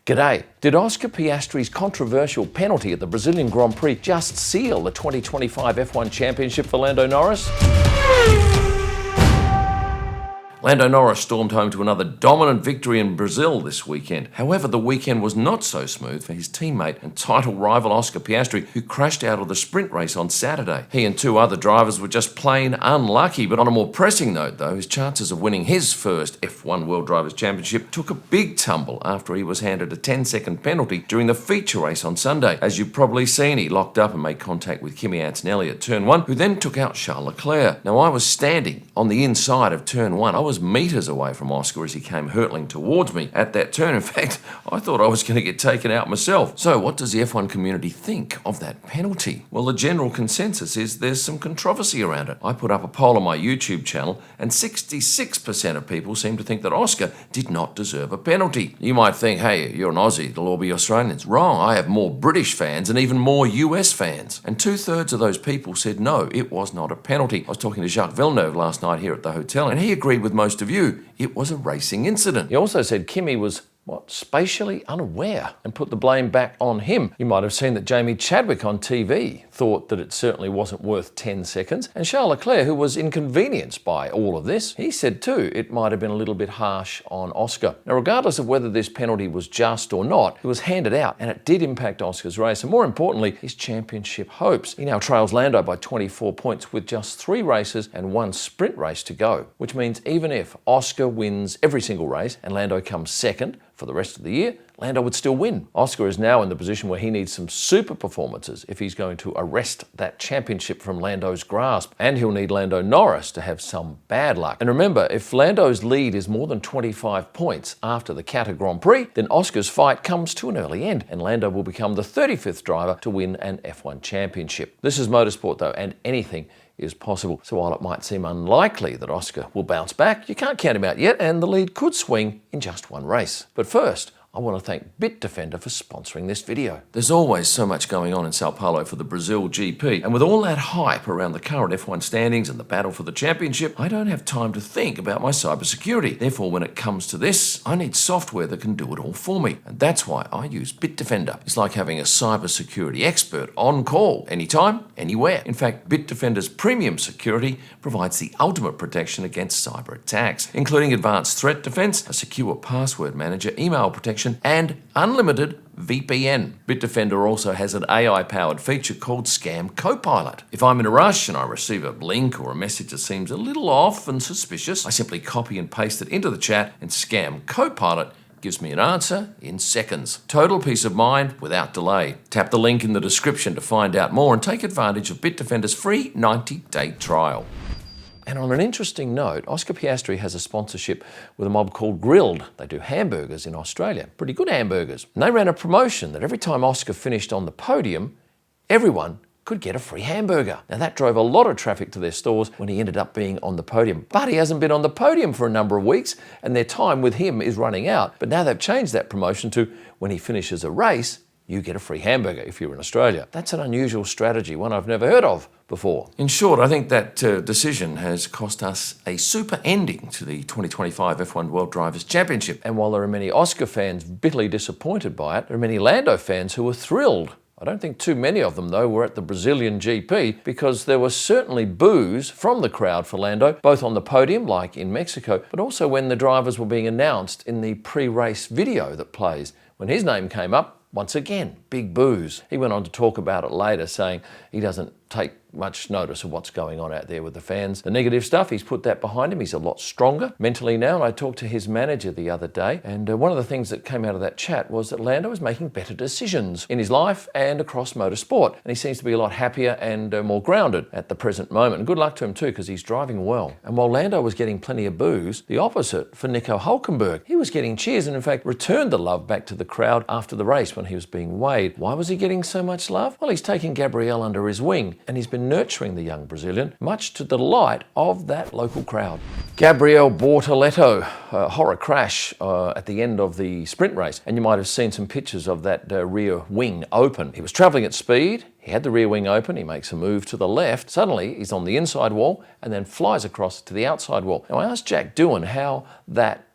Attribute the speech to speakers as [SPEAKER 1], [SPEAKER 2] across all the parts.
[SPEAKER 1] G'day. Did Oscar Piastri's controversial penalty at the Brazilian Grand Prix just seal the 2025 F1 Championship for Lando Norris? Lando Norris stormed home to another dominant victory in Brazil this weekend. However, the weekend was not so smooth for his teammate and title rival Oscar Piastri, who crashed out of the sprint race on Saturday. He and two other drivers were just plain unlucky, but on a more pressing note though, his chances of winning his first F1 World Drivers' Championship took a big tumble after he was handed a 10-second penalty during the feature race on Sunday. As you've probably seen, he locked up and made contact with Kimi Antonelli at Turn 1, who then took out Charles Leclerc. Now, I was standing on the inside of Turn 1. I was metres away from Oscar as he came hurtling towards me at that turn. In fact, I thought I was going to get taken out myself. So what does the F1 community think of that penalty? Well, the general consensus is there's some controversy around it. I put up a poll on my YouTube channel and 66% of people seem to think that Oscar did not deserve a penalty. You might think, hey, you're an Aussie, it'll all be Australians. Wrong, I have more British fans and even more US fans. And 2/3 of those people said no, it was not a penalty. I was talking to Jacques Villeneuve last night here at the hotel and he agreed with most of you. It was a racing incident. He also said Kimi was spatially unaware and put the blame back on him. You might have seen that Jamie Chadwick on TV thought that it certainly wasn't worth 10 seconds. And Charles Leclerc, who was inconvenienced by all of this, he said too it might have been a little bit harsh on Oscar. Now, regardless of whether this penalty was just or not, it was handed out and it did impact Oscar's race and more importantly, his championship hopes. He now trails Lando by 24 points with just 3 races and 1 sprint race to go, which means even if Oscar wins every single race and Lando comes second for the rest of the year, Lando would still win. Oscar is now in the position where he needs some super performances if he's going to arrest that championship from Lando's grasp. And he'll need Lando Norris to have some bad luck. And remember, if Lando's lead is more than 25 points after the Qatar Grand Prix, then Oscar's fight comes to an early end and Lando will become the 35th driver to win an F1 championship. This is motorsport though, and anything is possible. So while it might seem unlikely that Oscar will bounce back, you can't count him out yet and the lead could swing in just 1 race. But first, I want to thank Bitdefender for sponsoring this video. There's always so much going on in São Paulo for the Brazil GP, and with all that hype around the current F1 standings and the battle for the championship, I don't have time to think about my cybersecurity. Therefore, when it comes to this, I need software that can do it all for me, and that's why I use Bitdefender. It's like having a cybersecurity expert on call, anytime, anywhere. In fact, Bitdefender's premium security provides the ultimate protection against cyber attacks, including advanced threat defense, a secure password manager, email protection, and unlimited VPN. Bitdefender also has an AI-powered feature called Scam Copilot. If I'm in a rush and I receive a link or a message that seems a little off and suspicious, I simply copy and paste it into the chat and Scam Copilot gives me an answer in seconds. Total peace of mind without delay. Tap the link in the description to find out more and take advantage of Bitdefender's free 90-day trial. And on an interesting note, Oscar Piastri has a sponsorship with a mob called Grilled. They do hamburgers in Australia, pretty good hamburgers. And they ran a promotion that every time Oscar finished on the podium, everyone could get a free hamburger. Now that drove a lot of traffic to their stores when he ended up being on the podium. But he hasn't been on the podium for a number of weeks and their time with him is running out. But now they've changed that promotion to when he finishes a race, you get a free hamburger if you're in Australia. That's an unusual strategy, one I've never heard of before. In short, I think that decision has cost us a super ending to the 2025 F1 World Drivers' Championship. And while there are many Oscar fans bitterly disappointed by it, there are many Lando fans who were thrilled. I don't think too many of them, though, were at the Brazilian GP because there was certainly boos from the crowd for Lando, both on the podium, like in Mexico, but also when the drivers were being announced in the pre-race video that plays. When his name came up, once again, big boos. He went on to talk about it later, saying he doesn't take much notice of what's going on out there with the fans. The negative stuff, he's put that behind him. He's a lot stronger mentally now. And I talked to his manager the other day, and one of the things that came out of that chat was that Lando is making better decisions in his life and across motorsport. And he seems to be a lot happier and more grounded at the present moment. And good luck to him too, because he's driving well. And while Lando was getting plenty of boos, the opposite for Nico Hülkenberg. He was getting cheers and in fact returned the love back to the crowd after the race when he was being weighed. Why was he getting so much love? Well, he's taking Gabriel under his wing and he's been nurturing the young Brazilian, much to the delight of that local crowd. Gabriel Bortoleto, a horror crash at the end of the sprint race, and you might have seen some pictures of that rear wing open. He was travelling at speed, he had the rear wing open, he makes a move to the left, suddenly he's on the inside wall and then flies across to the outside wall. Now I asked Jack Doohan how that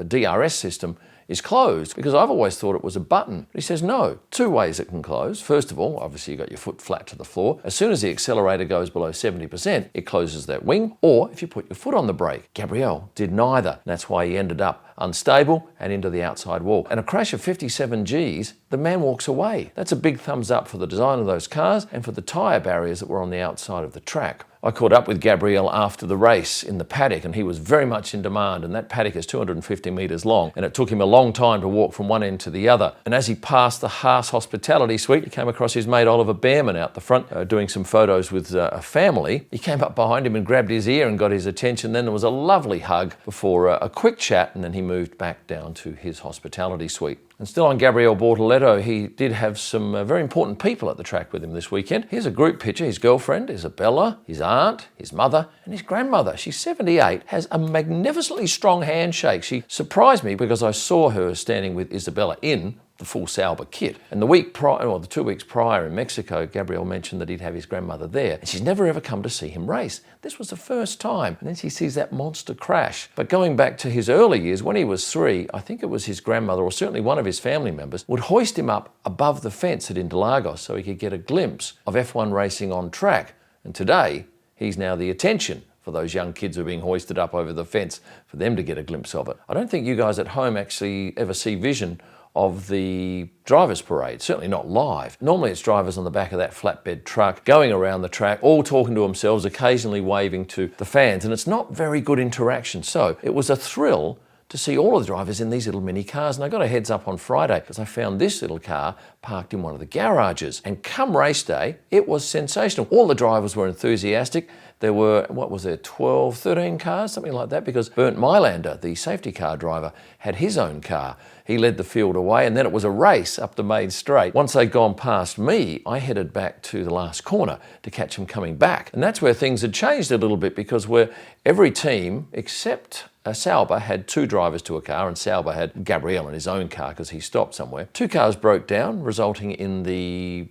[SPEAKER 1] DRS system is closed, because I've always thought it was a button. But he says no, two ways it can close. First of all, obviously you've got your foot flat to the floor. As soon as the accelerator goes below 70%, it closes that wing, or if you put your foot on the brake. Gabriel did neither, and that's why he ended up unstable and into the outside wall. And a crash of 57 Gs, the man walks away. That's a big thumbs up for the design of those cars and for the tyre barriers that were on the outside of the track. I caught up with Gabriel after the race in the paddock, and he was very much in demand, and that paddock is 250 metres long, and it took him a long time to walk from one end to the other. And as he passed the Haas hospitality suite, he came across his mate Oliver Behrman out the front doing some photos with a family. He came up behind him and grabbed his ear and got his attention. Then there was a lovely hug before a quick chat, and then he moved back down to his hospitality suite. And still on Gabriel Bortoleto, he did have some very important people at the track with him this weekend. Here's a group picture. His girlfriend, Isabella, his aunt, his mother, and his grandmother. She's 78, has a magnificently strong handshake. She surprised me because I saw her standing with Isabella in the full Sauber kit. And the week prior, or the 2 weeks prior in Mexico, Gabriel mentioned that he'd have his grandmother there. And she's never ever come to see him race. This was the first time. And then she sees that monster crash. But going back to his early years, when he was 3, I think it was his grandmother, or certainly one of his family members, would hoist him up above the fence at Interlagos so he could get a glimpse of F1 racing on track. And today, he's now the attention for those young kids who are being hoisted up over the fence, for them to get a glimpse of it. I don't think you guys at home actually ever see vision of the drivers' parade, certainly not live. Normally it's drivers on the back of that flatbed truck going around the track, all talking to themselves, occasionally waving to the fans, and it's not very good interaction. So it was a thrill to see all of the drivers in these little mini cars. And I got a heads up on Friday because I found this little car parked in one of the garages. And come race day, it was sensational. All the drivers were enthusiastic. There were, 12, 13 cars, something like that, because Bernd Mailander, the safety car driver, had his own car. He led the field away, and then it was a race up the main straight. Once they'd gone past me, I headed back to the last corner to catch them coming back. And that's where things had changed a little bit, because where every team, except Sauber, had 2 drivers to a car, and Sauber had Gabriel in his own car because he stopped somewhere. 2 cars broke down, resulting in the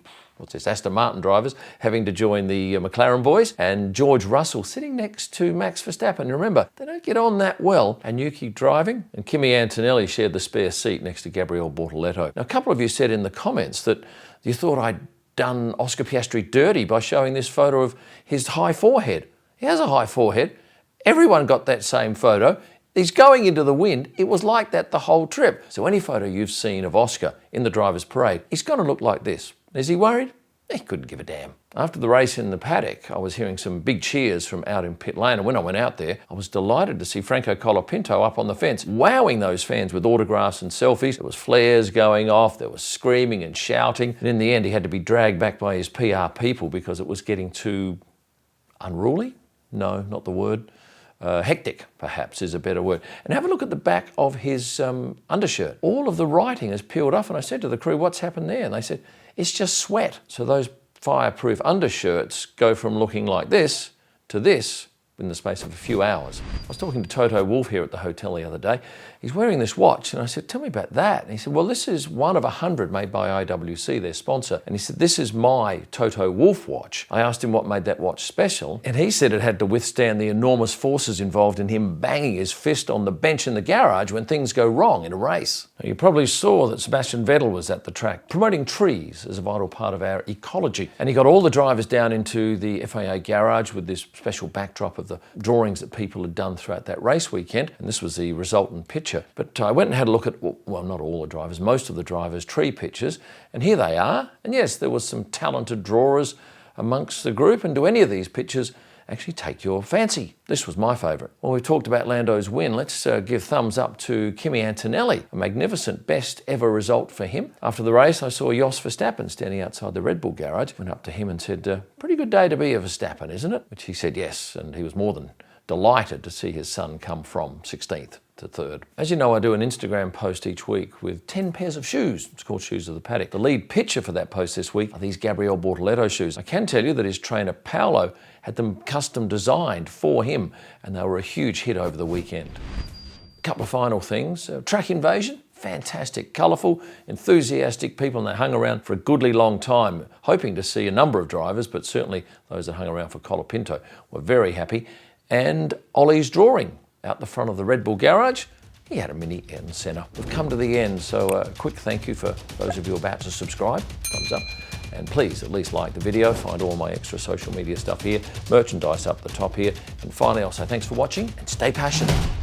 [SPEAKER 1] Aston Martin drivers having to join the McLaren boys, and George Russell sitting next to Max Verstappen. And remember, they don't get on that well, and you keep driving. And Kimi Antonelli shared the spare seat next to Gabriel Bortoleto. Now, a couple of you said in the comments that you thought I'd done Oscar Piastri dirty by showing this photo of his high forehead. He has a high forehead. Everyone got that same photo. He's going into the wind. It was like that the whole trip. So any photo you've seen of Oscar in the driver's parade, he's going to look like this. Is he worried? He couldn't give a damn. After the race in the paddock, I was hearing some big cheers from out in pit lane, and when I went out there, I was delighted to see Franco Colapinto up on the fence, wowing those fans with autographs and selfies. There was flares going off, there was screaming and shouting, and in the end he had to be dragged back by his PR people because it was getting too unruly? No, not the word. Hectic, perhaps, is a better word. And have a look at the back of his undershirt. All of the writing is peeled off, and I said to the crew, what's happened there? And they said, it's just sweat. So those fireproof undershirts go from looking like this to this in the space of a few hours. I was talking to Toto Wolff here at the hotel the other day. He's wearing this watch, and I said, tell me about that. And he said, well, this is one of 100 made by IWC, their sponsor. And he said, this is my Toto Wolff watch. I asked him what made that watch special, and he said it had to withstand the enormous forces involved in him banging his fist on the bench in the garage when things go wrong in a race. Now, you probably saw that Sebastian Vettel was at the track promoting trees as a vital part of our ecology. And he got all the drivers down into the FIA garage with this special backdrop of the drawings that people had done throughout that race weekend. And this was the resultant picture. But I went and had a look at, well, not all the drivers, most of the drivers' tree pictures. And here they are. And yes, there was some talented drawers amongst the group. And do any of these pictures actually take your fancy? This was my favourite. Well, we've talked about Lando's win. Let's give thumbs up to Kimi Antonelli. A magnificent best ever result for him. After the race, I saw Jos Verstappen standing outside the Red Bull garage. Went up to him and said, pretty good day to be a Verstappen, isn't it? Which he said yes, and he was more than delighted to see his son come from 16th to 3rd. As you know, I do an Instagram post each week with 10 pairs of shoes. It's called Shoes of the Paddock. The lead picture for that post this week are these Gabriel Bortoleto shoes. I can tell you that his trainer Paolo had them custom designed for him, and they were a huge hit over the weekend. A couple of final things. Track invasion. Fantastic, colourful, enthusiastic people, and they hung around for a goodly long time, hoping to see a number of drivers, but certainly those that hung around for Colapinto were very happy. And Ollie's drawing out the front of the Red Bull garage. he had a Mini Ayrton Senna. We've come to the end, so a quick thank you for those of you about to subscribe. Thumbs up. And please at least like the video, find all my extra social media stuff here, merchandise up the top here. And finally, I'll say thanks for watching and stay passionate.